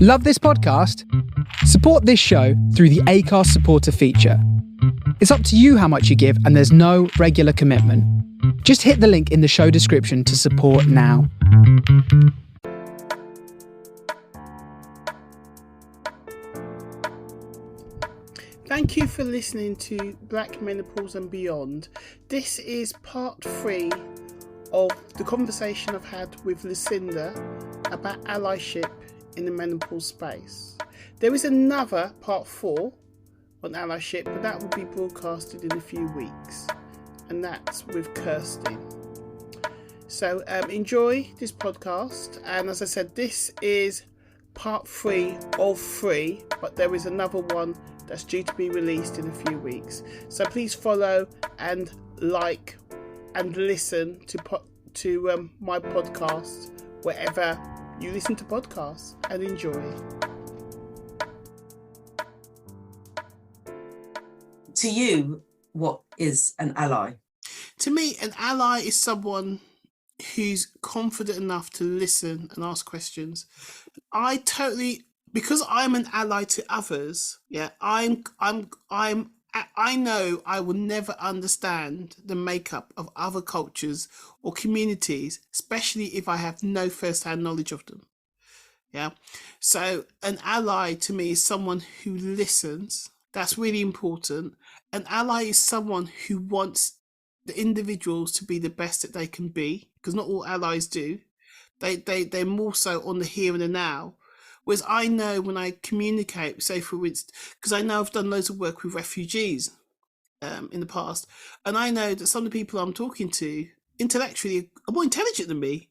Love this podcast? Support this show through the Acast supporter feature. It's up to you how much you give, and there's no regular commitment. Just hit the link in the show description to support now. Thank you for listening to Black Menopause and Beyond. This is part 3 of the conversation I've had with Lucinda about allyship in the menopause space. There is another part 4 on allyship, but that will be broadcasted in a few weeks, and that's with Kirsty. So enjoy this podcast, and as I said, this is part 3 of 3, but there is another one that's due to be released in a few weeks. So please follow and like and listen to my podcast wherever you listen to podcasts, and enjoy. To you, what is an ally? To me, an ally is someone who's confident enough to listen and ask questions. Because I'm an ally to others, I know I will never understand the makeup of other cultures or communities, especially if I have no first-hand knowledge of them. Yeah. So an ally to me is someone who listens. That's really important. An ally is someone who wants the individuals to be the best that they can be, because not all allies do. They're more so on the here and the now. Whereas I know when I communicate, say for instance, because I know I've done loads of work with refugees in the past, and I know that some of the people I'm talking to intellectually are more intelligent than me.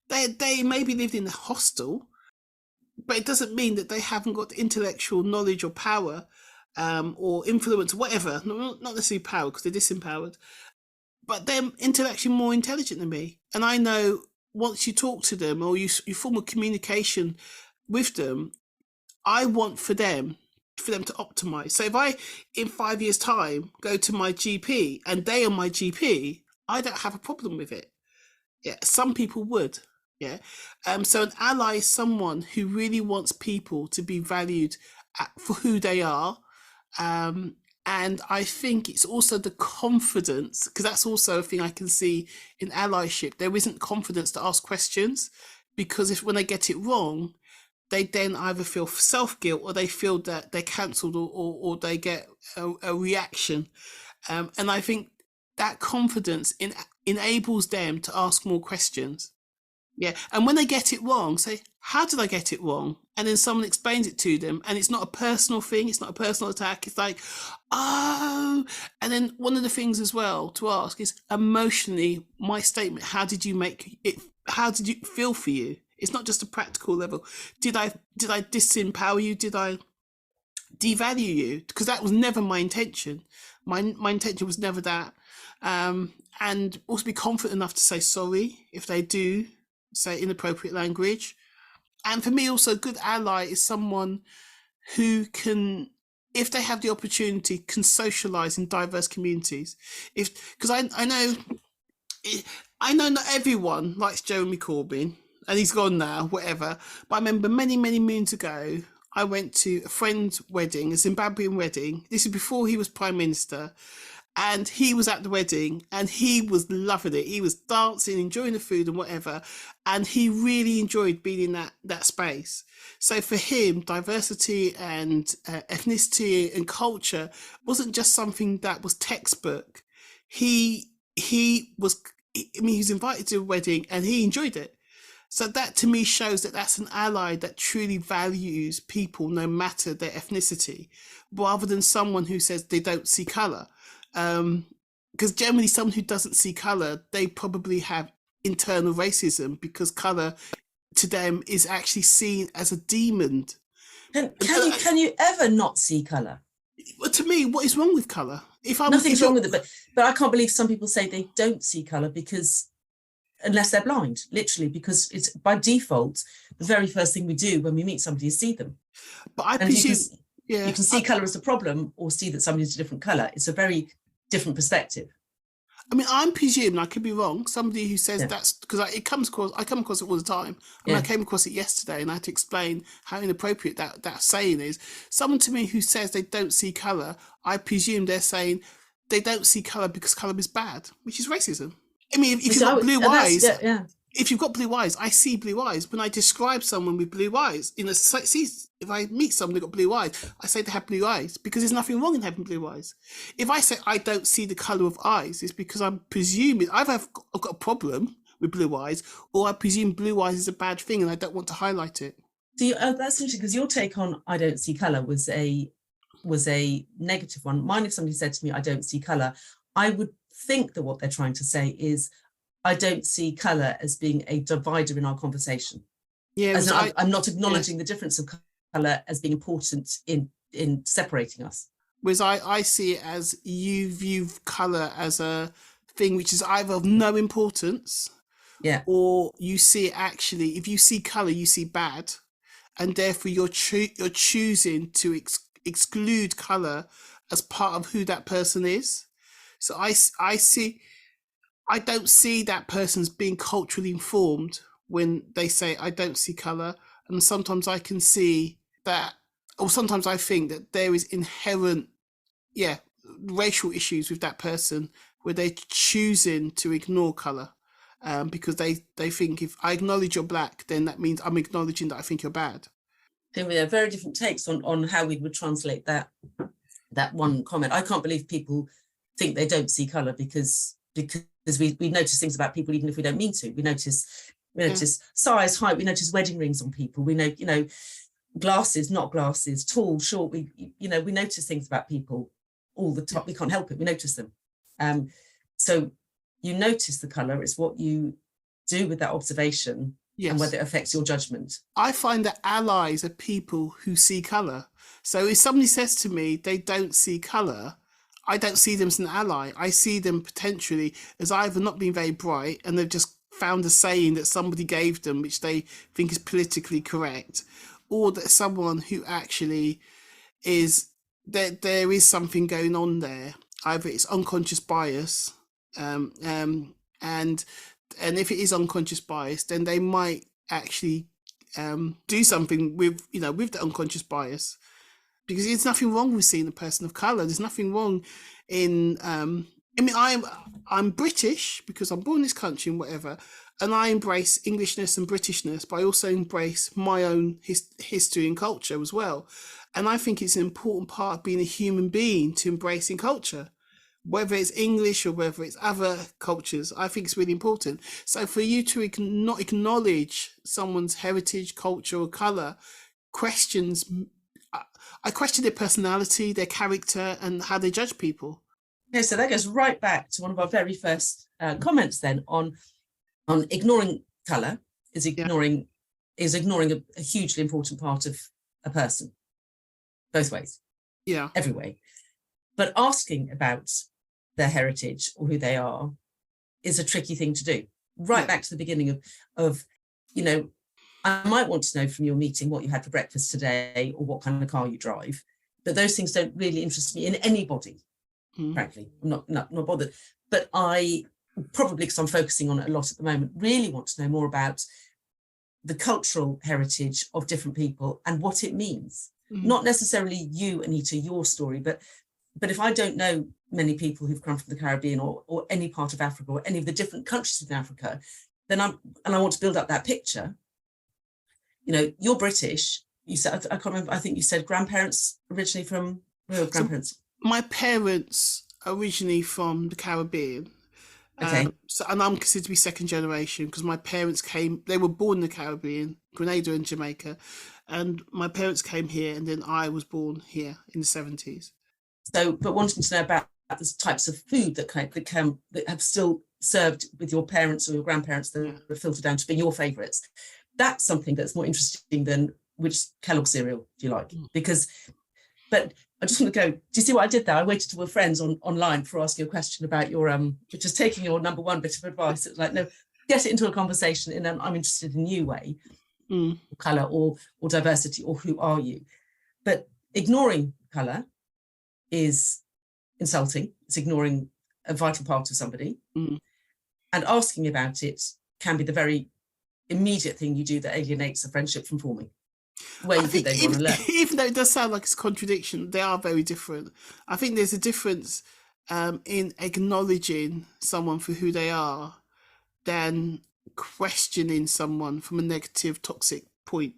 They maybe lived in a hostel, but it doesn't mean that they haven't got the intellectual knowledge or power or influence, whatever. Not necessarily power, because they're disempowered, but they're intellectually more intelligent than me. And I know once you talk to them or you form a communication with them, I want for them to optimize. So if I, in 5 years' time, go to my GP and they are my GP, I don't have a problem with it. Yeah, some people would. Yeah. So an ally is someone who really wants people to be valued for who they are. And I think it's also the confidence, because that's also a thing I can see in allyship. There isn't confidence to ask questions, because when they get it wrong, they then either feel self-guilt or they feel that they're cancelled or they get a reaction. And I think that confidence enables them to ask more questions. Yeah. And when they get it wrong, say, how did I get it wrong? And then someone explains it to them, and it's not a personal thing. It's not a personal attack. It's like, oh. And then one of the things as well to ask is emotionally, my statement, how did you make it? How did it feel for you? It's not just a practical level. Did I disempower you? Did I devalue you? Because that was never my intention. My intention was never that. And also be confident enough to say sorry if they do say inappropriate language. And for me, also, a good ally is someone who can, if they have the opportunity, can socialise in diverse communities. Because I know not everyone likes Jeremy Corbyn, and he's gone now, whatever. But I remember many, many moons ago, I went to a friend's wedding, a Zimbabwean wedding. This is before he was Prime Minister. And he was at the wedding and he was loving it. He was dancing, enjoying the food and whatever. And he really enjoyed being in that space. So for him, diversity and ethnicity and culture wasn't just something that was textbook. He was invited to a wedding and he enjoyed it. So that to me shows that that's an ally that truly values people no matter their ethnicity, rather than someone who says they don't see colour. Because generally someone who doesn't see colour, they probably have internal racism, because colour to them is actually seen as a demon. Can you ever not see colour? Well, to me, what is wrong with colour? Nothing's wrong with it, but I can't believe some people say they don't see colour because, unless they're blind, literally, because it's by default, the very first thing we do when we meet somebody is see them. But I presume, you can see colour as a problem or see that somebody's a different colour. It's a very different perspective. I mean, I'm presuming, I could be wrong, somebody who says Yeah. that's because I come across it all the time. And I came across it yesterday and I had to explain how inappropriate that saying is. Someone to me who says they don't see colour, I presume they're saying they don't see colour because colour is bad, which is racism. I mean, if you've got blue eyes, if you've got blue eyes, I see blue eyes. When I describe someone with blue eyes, if I meet someone who's got blue eyes, I say they have blue eyes because there's nothing wrong in having blue eyes. If I say I don't see the colour of eyes, it's because I'm presuming I've got a problem with blue eyes, or I presume blue eyes is a bad thing and I don't want to highlight it. So that's interesting, because your take on I don't see colour was a negative one. Mine, if somebody said to me I don't see colour, I would think that what they're trying to say is I don't see colour as being a divider in our conversation. Yeah, I'm not acknowledging the difference of colour as being important in separating us. Whereas I see it as you view colour as a thing which is either of no importance, or you see it actually, if you see colour, you see bad, and therefore you're choosing to exclude colour as part of who that person is. So I don't see that person's being culturally informed when they say I don't see colour. And sometimes I can see that, or sometimes I think that there is inherent, racial issues with that person where they're choosing to ignore colour because they think if I acknowledge you're black, then that means I'm acknowledging that I think you're bad. I think we have very different takes on how we would translate that one comment. I can't believe people think they don't see colour because we notice things about people even if we don't mean to. We notice size, height, we notice wedding rings on people. We know, glasses, not glasses, tall, short. We notice things about people all the time. We can't help it. We notice them. So you notice the colour. It's what you do with that observation and whether it affects your judgment. I find that allies are people who see colour. So if somebody says to me they don't see colour, I don't see them as an ally. I see them potentially as either not being very bright and they've just found a saying that somebody gave them which they think is politically correct, or that someone who actually is that there is something going on there. Either it's unconscious bias, and if it is unconscious bias, then they might actually do something with the unconscious bias. Because there's nothing wrong with seeing a person of colour. There's nothing wrong in. I'm British because I'm born in this country and whatever, and I embrace Englishness and Britishness, but I also embrace my own history and culture as well. And I think it's an important part of being a human being to embracing culture, whether it's English or whether it's other cultures. I think it's really important. So for you to not acknowledge someone's heritage, culture, or colour I question their personality, their character, and how they judge people. Okay, so that goes right back to one of our very first comments then on ignoring colour is ignoring a hugely important part of a person, both ways, every way. But asking about their heritage or who they are is a tricky thing to do. Back to the beginning of I might want to know from your meeting what you had for breakfast today or what kind of car you drive, but those things don't really interest me in anybody, frankly. I'm not bothered. But I probably, because I'm focusing on it a lot at the moment, really want to know more about the cultural heritage of different people and what it means. Not necessarily you, Anita, your story, but if I don't know many people who've come from the Caribbean or any part of Africa or any of the different countries within Africa, then I want to build up that picture. You're British. You said, I can't remember, I think you said grandparents originally from, where were grandparents? So my parents originally from the Caribbean. Okay. And I'm considered to be second generation because my parents they were born in the Caribbean, Grenada and Jamaica. And my parents came here and then I was born here in the 70s. So, but wanting to know about the types of food that have still served with your parents or your grandparents that are filtered down to be your favourites. That's something that's more interesting than which Kellogg cereal do you like? But I just want to go, do you see what I did there? I waited till we're friends online before asking a question about your, just taking your number one bit of advice. It's like, no, get it into a conversation in an I'm interested in you way, colour or diversity or who are you? But ignoring colour is insulting. It's ignoring a vital part of somebody, Mm. and asking about it can be the very immediate thing you do that alienates a friendship from forming, where you think they want to learn. Even though it does sound like it's a contradiction, they are very different. I think there's a difference in acknowledging someone for who they are than questioning someone from a negative, toxic point.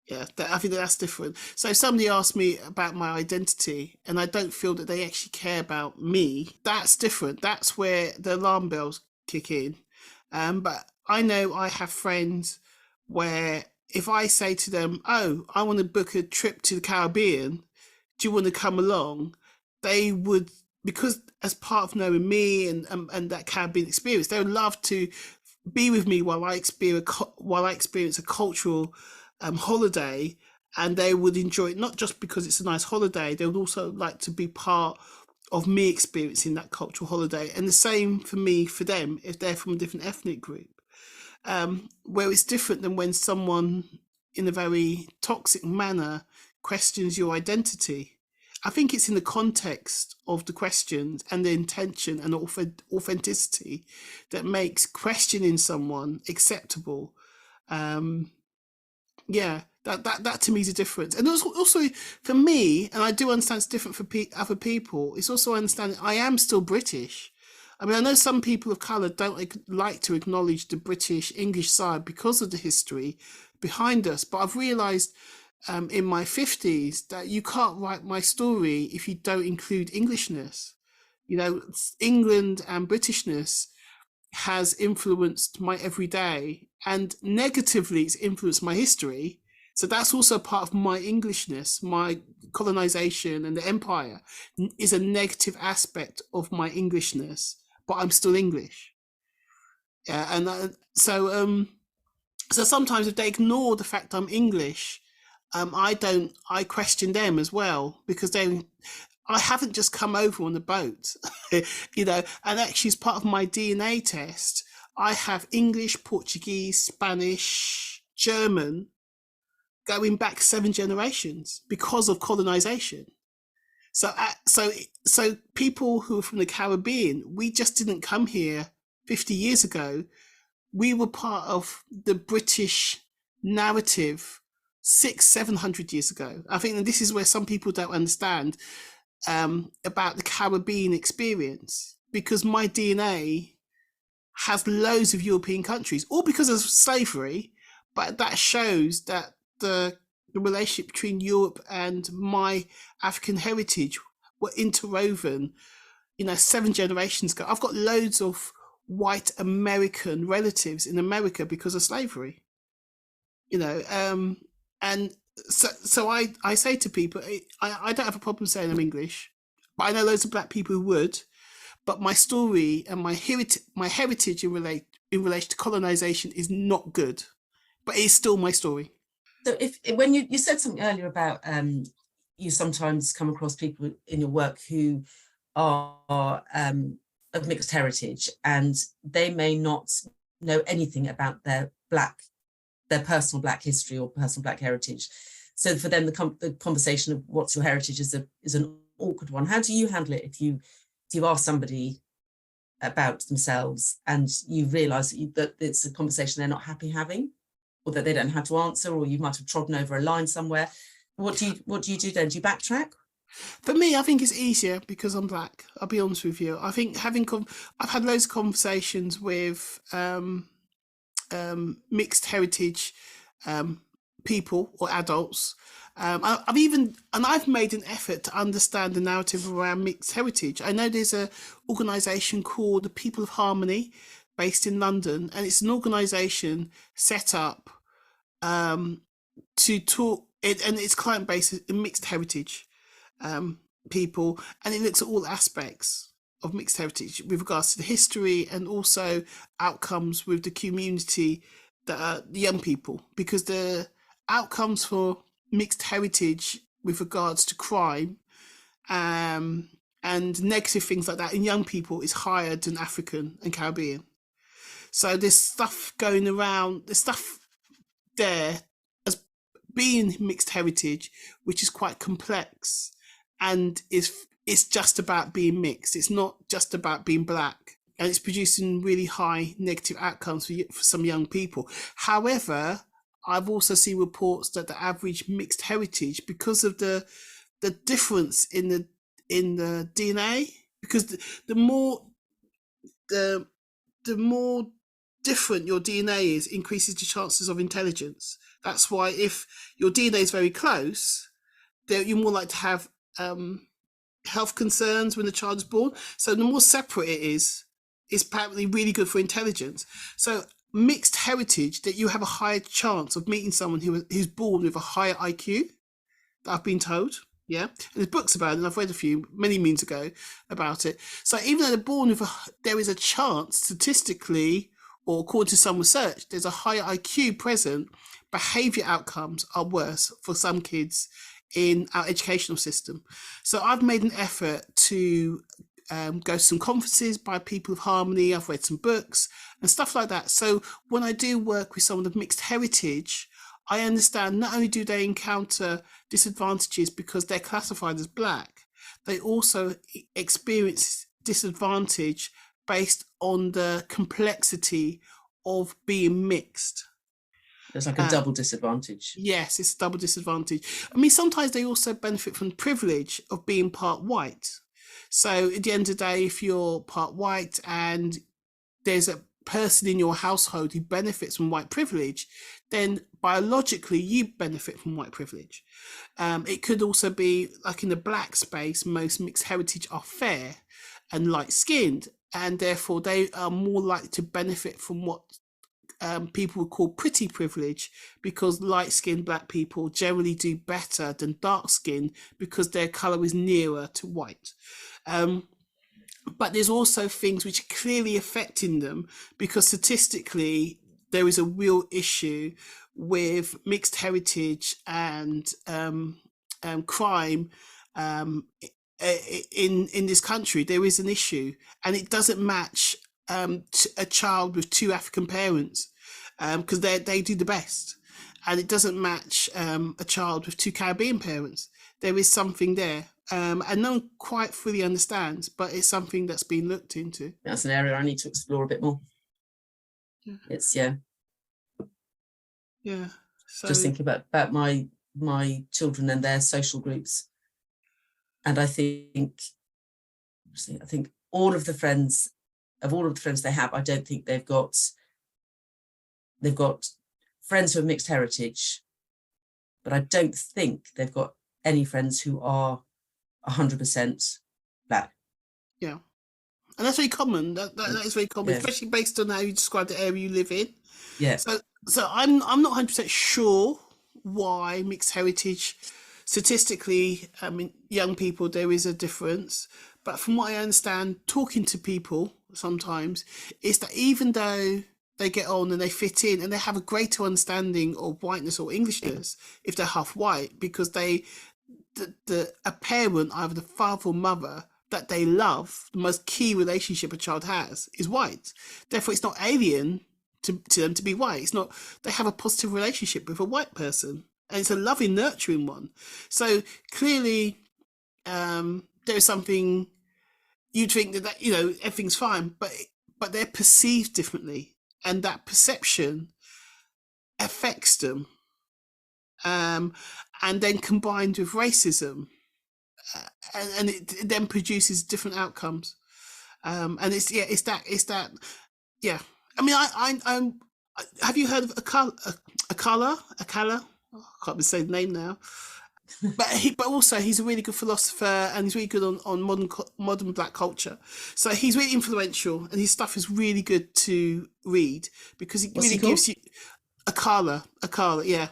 Yeah, I think that's different. So if somebody asks me about my identity and I don't feel that they actually care about me, that's different. That's where the alarm bells kick in. But I know I have friends where if I say to them, oh, I want to book a trip to the Caribbean, do you want to come along? They would, because as part of knowing me and that Caribbean experience, they would love to be with me while I experience a cultural holiday, and they would enjoy it not just because it's a nice holiday. They would also like to be part of me experiencing that cultural holiday, and the same for me for them if they're from a different ethnic group. Where it's different than when someone in a very toxic manner questions your identity. I think it's in the context of the questions and the intention and authenticity that makes questioning someone acceptable. Yeah, that to me is a difference. And also for me, and I do understand it's different for other people, it's also understanding I am still British. I mean, I know some people of colour don't like to acknowledge the British English side because of the history behind us, but I've realised in my 50s that you can't write my story if you don't include Englishness. You know, England and Britishness has influenced my everyday, and negatively it's influenced my history. So that's also part of my Englishness. My colonization and the empire is a negative aspect of my Englishness, but I'm still English. Yeah, and so sometimes if they ignore the fact I'm English, I question them as well, because I haven't just come over on the boat, you know, and actually as part of my DNA test, I have English, Portuguese, Spanish, German, going back 7 generations because of colonization. So people who are from the Caribbean, we just didn't come here 50 years ago. We were part of the British narrative 600-700 years ago. I think that this is where some people don't understand about the Caribbean experience, because my DNA has loads of European countries, all because of slavery, but that shows that the relationship between Europe and my African heritage were interwoven, you know, 7 generations ago. I've got loads of white American relatives in America because of slavery, you know, and so I say to people, I don't have a problem saying I'm English, but I know loads of black people who would. But my story and my heritage in relation to colonization is not good, but it's still my story. So when you said something earlier about you sometimes come across people in your work who are of mixed heritage, and they may not know anything about their personal Black history or personal Black heritage. So for them, the conversation of what's your heritage is an awkward one. How do you handle it if you ask somebody about themselves and you realise that it's a conversation they're not happy having, or that they don't know how to answer, or you might have trodden over a line somewhere? What do you do then? Do you backtrack? For me, I think it's easier because I'm Black. I'll be honest with you. I think I've had loads of conversations with mixed heritage people or adults. I've made an effort to understand the narrative around mixed heritage. I know there's an organisation called the People of Harmony based in London, and it's an organisation set up to talk, and its client base is mixed heritage people, and it looks at all aspects of mixed heritage with regards to the history and also outcomes with the community that are the young people, because the outcomes for mixed heritage with regards to crime and negative things like that in young people is higher than African and Caribbean. So there's stuff going around, there's stuff there as being mixed heritage, which is quite complex and is it's just about being mixed. It's not just about being black. And it's producing really high negative outcomes for some young people. However, I've also seen reports that the average mixed heritage, because of the difference in the DNA, because the more different your DNA is, increases the chances of intelligence. That's why if your DNA is very close, you're more likely to have health concerns when the child is born. So the more separate it is apparently really good for intelligence. So mixed heritage, that you have a higher chance of meeting someone who's born with a higher IQ, that I've been told. Yeah, and there's books about it, and I've read a few many moons ago about it. So even though they're born with there is a chance statistically, or according to some research, there's a higher IQ present. Behaviour outcomes are worse for some kids in our educational system. So I've made an effort to go to some conferences by people of harmony. I've read some books and stuff like that. So when I do work with someone of mixed heritage, I understand not only do they encounter disadvantages because they're classified as black, they also experience disadvantage based on the complexity of being mixed. There's like a double disadvantage. Yes, it's a double disadvantage. I mean, sometimes they also benefit from the privilege of being part white. So at the end of the day, if you're part white and there's a person in your household who benefits from white privilege, then biologically you benefit from white privilege. It could also be like in the black space, most mixed heritage are fair and light-skinned, and therefore they are more likely to benefit from what people would call pretty privilege, because light-skinned black people generally do better than dark-skinned because their colour is nearer to white. But there's also things which are clearly affecting them, because statistically there is a real issue with mixed heritage and crime in this country. There is an issue, and it doesn't match a child with two African parents, because they do the best, and it doesn't match a child with two Caribbean parents. There is something there, and no one quite fully understands, but it's something that's been looked into. That's an area I need to explore a bit more. It's So just thinking about my children and their social groups, and I think all of the friends they have, I don't think they've got friends who are mixed heritage, but I don't think they've got any friends who are 100% black. Yeah, and that's very common. That is very common, especially based on how you describe the area you live in. Yeah. So I'm not 100% sure why mixed heritage, statistically, I mean, young people, there is a difference. But from what I understand, talking to people sometimes, is that even though they get on and they fit in and they have a greater understanding of whiteness or Englishness if they're half white, because a parent, either the father or mother, that they love, the most key relationship a child has is white. Therefore, it's not alien to them to be white. It's not, they have a positive relationship with a white person, and it's a loving, nurturing one. So clearly, there is something you'd think that everything's fine, but they're perceived differently, and that perception affects them, and then combined with racism, and it then produces different outcomes, and it's that. I mean, I'm. Have you heard of Akala? I can't even say the name now. But also he's a really good philosopher, and he's really good on modern black culture. So he's really influential, and his stuff is really good to read, because it really gives you Akala. Yeah,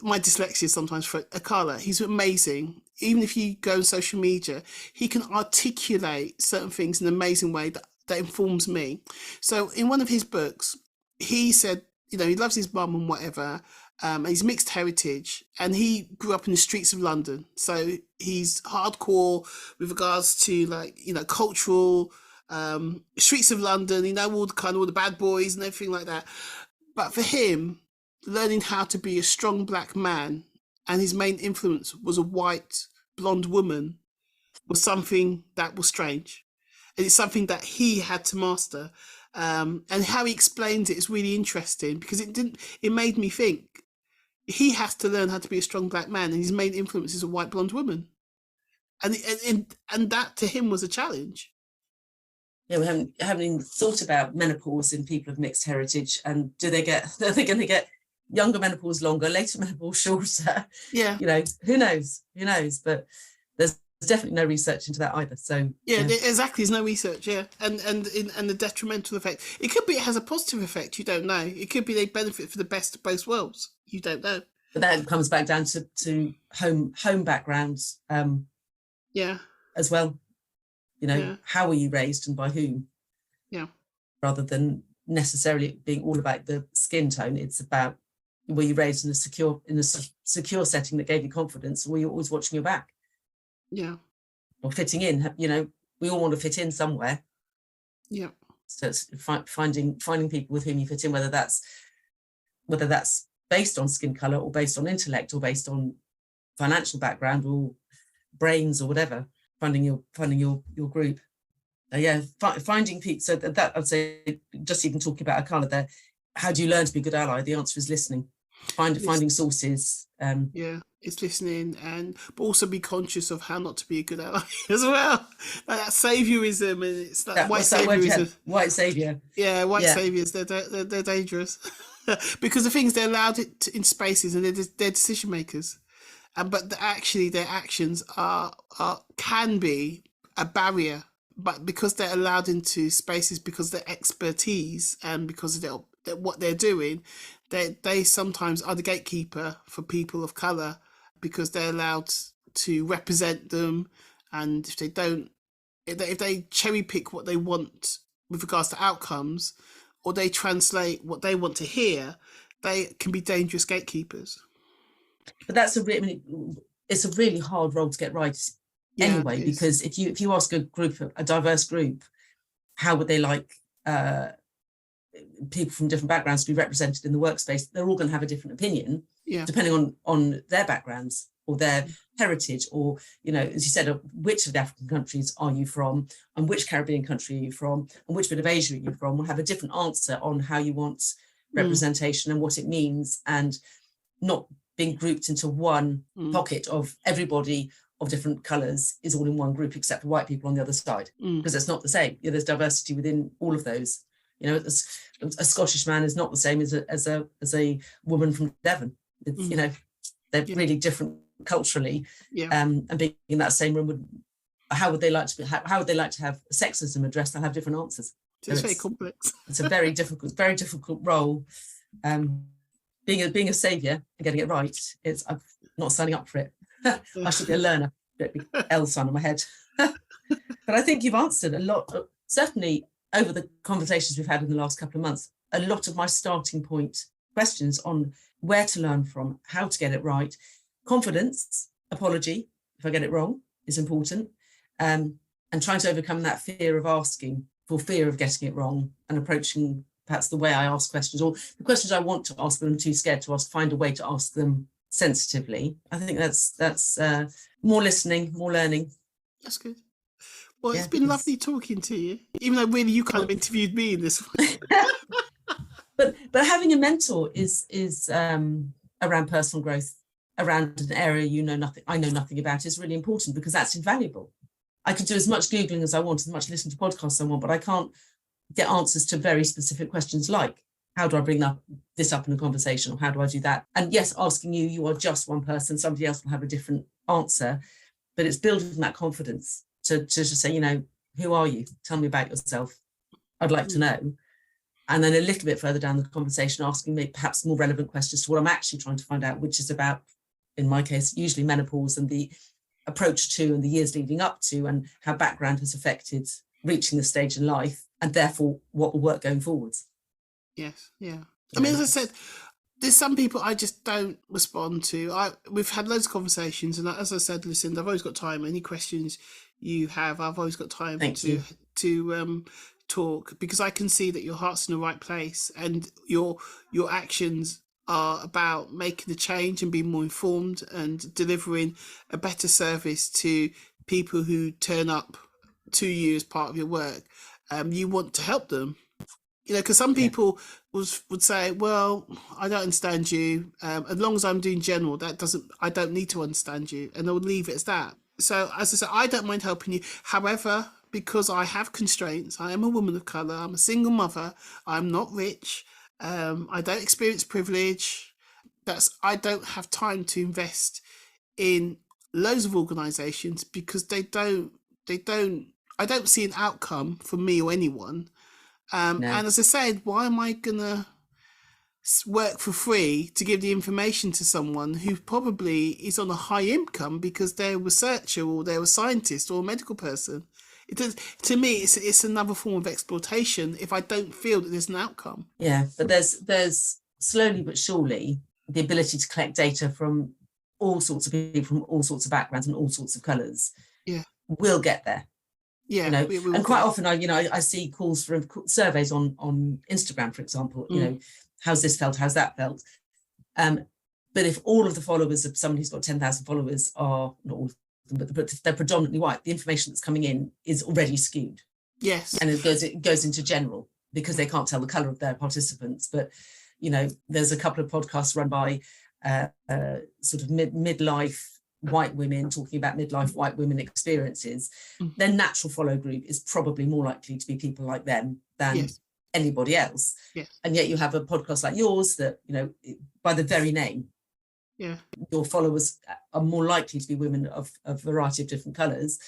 my dyslexia sometimes for Akala. He's amazing. Even if you go on social media, he can articulate certain things in an amazing way that informs me. So in one of his books, he said, he loves his mum and whatever. And he's mixed heritage, and he grew up in the streets of London. So he's hardcore with regards to cultural streets of London, all the bad boys and everything like that. But for him, learning how to be a strong black man, and his main influence was a white blonde woman, was something that was strange. And it's something that he had to master. And how he explains it is really interesting, because it made me think he has to learn how to be a strong black man, and his main influence is a white blonde woman. And that to him was a challenge. Yeah, we haven't even thought about menopause in people of mixed heritage, and are they going to get younger menopause longer, later menopause shorter? Yeah. Who knows? But there's definitely no research into that either. So yeah. Exactly. There's no research. Yeah, and the detrimental effect. It could be it has a positive effect. You don't know. It could be they benefit for the best of both worlds. You don't know. But that comes back down to home backgrounds. Yeah. As well. How were you raised and by whom? Yeah. Rather than necessarily being all about the skin tone, it's about, were you raised in a secure setting that gave you confidence, or were you always watching your back? Yeah. Or fitting in. We all want to fit in somewhere. Yeah. So it's finding people with whom you fit in, whether that's based on skin color, or based on intellect, or based on financial background, or brains, or whatever. Finding your group. Finding people. So that I'd say, just even talking about a colour there, how do you learn to be a good ally? The answer is listening. Finding sources. It's listening, but also be conscious of how not to be a good ally as well. Like that saviorism, and it's that white saviorism. White savior. Yeah, saviors. They're dangerous because the things they're allowed in spaces, and they're decision makers. But actually, their actions can be a barrier. But because they're allowed into spaces, because of their expertise and because of what they're doing, they sometimes are the gatekeeper for people of colour, because they're allowed to represent them. And if they cherry pick what they want with regards to outcomes, or they translate what they want to hear, they can be dangerous gatekeepers. But it's a really hard role to get right anyway, because if you ask a diverse group, how would they like people from different backgrounds to be represented in the workspace, they're all going to have a different opinion, depending on their backgrounds or their heritage, or as you said, which of the African countries are you from, and which Caribbean country are you from, and which bit of Asia are you from, will have a different answer on how you want representation and what it means, and not being grouped into one pocket of everybody of different colours is all in one group except for white people on the other side, because it's not the same. There's diversity within all of those. A Scottish man is not the same as a woman from Devon. They're really different culturally, and being in that same room how would they like to have sexism addressed? They'll have different answers. It's very complex. It's a very difficult role. Being a saviour and getting it right, I'm not signing up for it. I should be a learner. Big L sign on my head. But I think you've answered a lot. Certainly over the conversations we've had in the last couple of months, a lot of my starting point questions on where to learn from, how to get it right. Confidence, apology if I get it wrong, is important. And trying to overcome that fear of asking, for fear of getting it wrong, and approaching perhaps the way I ask questions, or the questions I want to ask but I'm too scared to ask, find a way to ask them sensitively. I think that's more listening, more learning. That's good. Well, it's been lovely talking to you, even though really you kind of interviewed me in this one. but having a mentor is around personal growth, around an area I know nothing about, is really important, because that's invaluable. I can do as much Googling as I want, as much listening to podcasts as I want, but I can't get answers to very specific questions like, how do I bring this up in a conversation, or how do I do that? And yes, asking you are just one person, somebody else will have a different answer, but it's building that confidence to just say, who are you? Tell me about yourself. I'd like to know. And then a little bit further down the conversation, asking me perhaps more relevant questions to what I'm actually trying to find out, which is about, in my case, usually menopause and the approach to and the years leading up to, and how background has affected reaching the stage in life, and therefore what will work going forwards. Yes, yeah. I mean, as I said, there's some people I just don't respond to. We've had loads of conversations, and as I said, listen, I've always got time. Any questions you have, I've always got time to talk, because I can see that your heart's in the right place, and your actions are about making a change and being more informed and delivering a better service to people who turn up to you as part of your work. You want to help them, because some people would say, well, I don't understand you. As long as I'm doing general, I don't need to understand you, and they'll leave it as that. So as I said, I don't mind helping you. However, because I have constraints, I am a woman of colour, I'm a single mother, I'm not rich, I don't experience privilege. I don't have time to invest in loads of organisations because I don't see an outcome for me or anyone. And as I said, why am I gonna work for free to give the information to someone who probably is on a high income because they're a researcher or they're a scientist or a medical person? To me, it's another form of exploitation if I don't feel that there's an outcome. Yeah, but there's slowly but surely the ability to collect data from all sorts of people, from all sorts of backgrounds and all sorts of colours. Yeah, we'll get there. Yeah, and quite often I see calls for surveys on Instagram, for example. How's this felt? How's that felt? But if all of the followers of somebody who's got 10,000 followers are not all of them, but they're predominantly white, the information that's coming in is already skewed. Yes, and it goes into general because they can't tell the colour of their participants. But there's a couple of podcasts run by sort of midlife white women talking about midlife white women experiences. Their natural follow group is probably more likely to be people like them than anybody else. And yet you have a podcast like yours that, by the very name, your followers are more likely to be women of a variety of different colours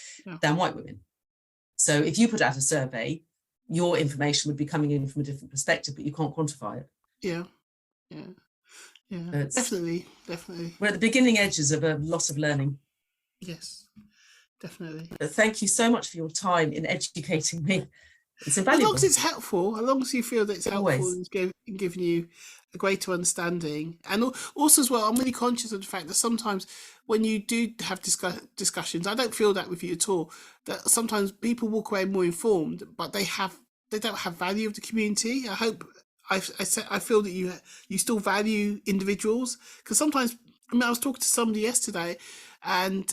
than white women. So if you put out a survey, your information would be coming in from a different perspective, but you can't quantify it. Yeah. Definitely. We're at the beginning edges of a lot of learning. Yes, definitely. But thank you so much for your time in educating me. It's invaluable. As long as it's helpful, as long as you feel that it's helpful and giving you a greater understanding. And also as well, I'm really conscious of the fact that sometimes when you do have discussions, I don't feel that with you at all, that sometimes people walk away more informed, but they don't have value of the community. I feel that you still value individuals, because sometimes, I was talking to somebody yesterday, and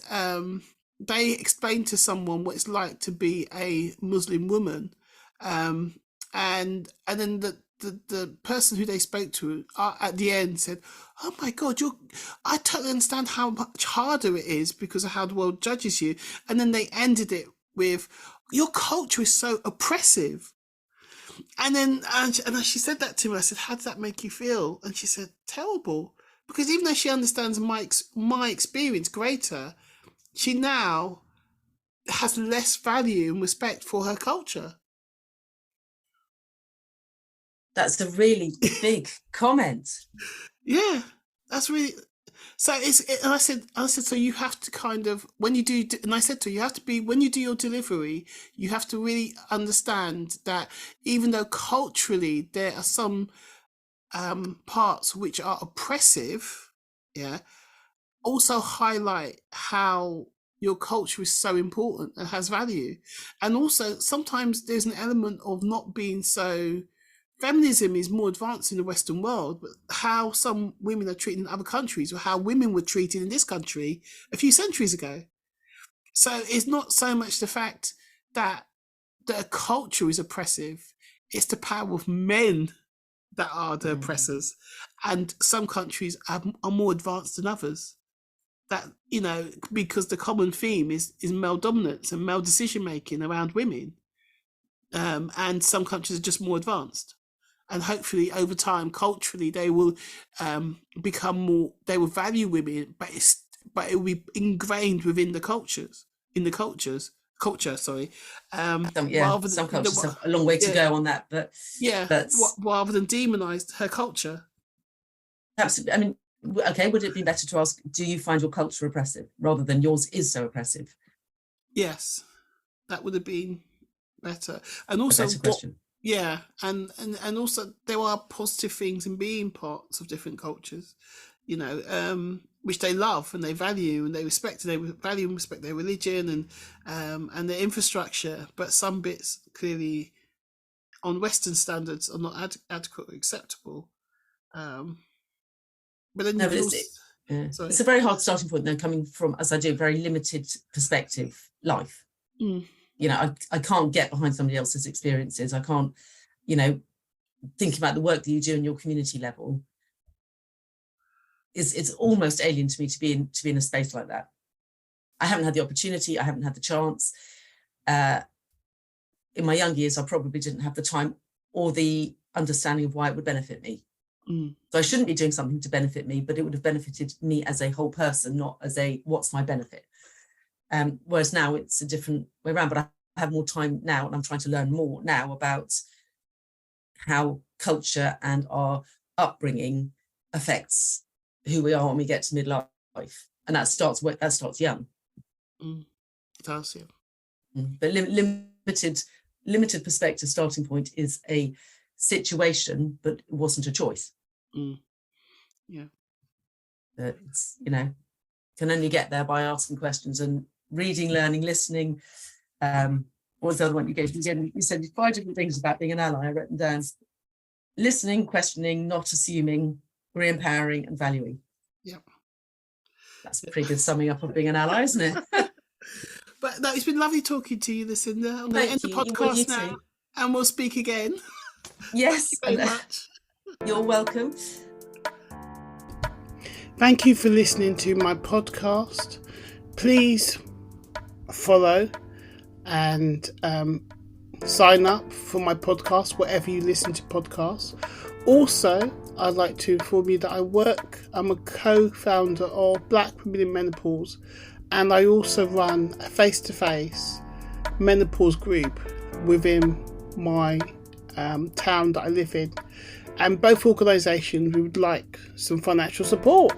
they explained to someone what it's like to be a Muslim woman, and then the person who they spoke to at the end said, "Oh my God, I totally understand how much harder it is because of how the world judges you." And then they ended it with, "Your culture is so oppressive." And then she said that to me. I said, "How does that make you feel?" And she said, "Terrible." Because even though she understands my experience greater, she now has less value and respect for her culture. That's a really big comment. Yeah, that's really. So and I said, so you have to kind of, when you do, and I said to her, when you do your delivery, you have to really understand that even though culturally there are some parts which are oppressive, also highlight how your culture is so important and has value. And also sometimes there's an element of not being so. Feminism is more advanced in the Western world, but how some women are treated in other countries, or how women were treated in this country a few centuries ago. So it's not so much the fact that a culture is oppressive, it's the power of men that are the oppressors. And some countries are more advanced than others. That, because the common theme is male dominance and male decision making around women. And some countries are just more advanced. And hopefully over time, culturally, they will become more, they will value women, but it will be ingrained within the culture. Some cultures have a long way to go on that, but rather than demonize her culture. Absolutely. I mean, okay, would it be better to ask, do you find your culture oppressive, rather than yours is so oppressive? Yes, that would have been better. And also, a better question. And also there are positive things in being parts of different cultures, which they love and they value and they respect, and they value and respect their religion and their infrastructure. But some bits clearly, on Western standards, are not adequately acceptable. But then No, you but also, it's a very hard starting point, though, coming from, as I do, very limited perspective life. You know, I can't get behind somebody else's experiences. I can't, you know, thinking about the work that you do in your community level. It's almost alien to me to be in a space like that. I haven't had the opportunity. I haven't had the chance. In my young years, I probably didn't have the time or the understanding of why it would benefit me. So I shouldn't be doing something to benefit me, but it would have benefited me as a whole person, not as a what's my benefit. Whereas now it's a different way around, but I have more time now and I'm trying to learn more now about how culture and our upbringing affects who we are when we get to midlife. And that starts young. It does, yeah. But limited perspective starting point is a situation, but it wasn't a choice. Yeah. It's, you know, can only get there by asking questions and reading, learning, listening. What was the other one you gave? You said 5 different things about being an ally. I wrote them down. Listening, questioning, not assuming, re-empowering and valuing. Yep. That's a pretty good summing up of being an ally, isn't it? But no, it's been lovely talking to you, Lucinda. I'm going to end the Thank you. podcast now and we'll speak again. Yes. Thank you very much. You're welcome. Thank you for listening to my podcast. Please follow and sign up for my podcast, wherever you listen to podcasts. Also, I'd like to inform you that I'm a co-founder of Black Women in Menopause, and I also run a face-to-face menopause group within my town that I live in. And both organisations would like some financial support.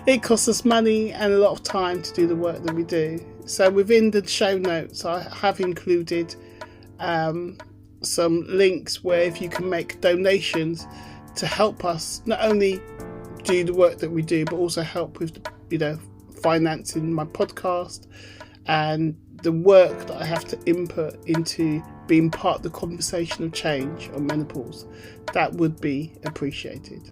It costs us money and a lot of time to do the work that we do. So within the show notes, I have included some links where if you can make donations to help us not only do the work that we do, but also help with, you know, financing my podcast and the work that I have to input into being part of the conversation of change on menopause. That would be appreciated.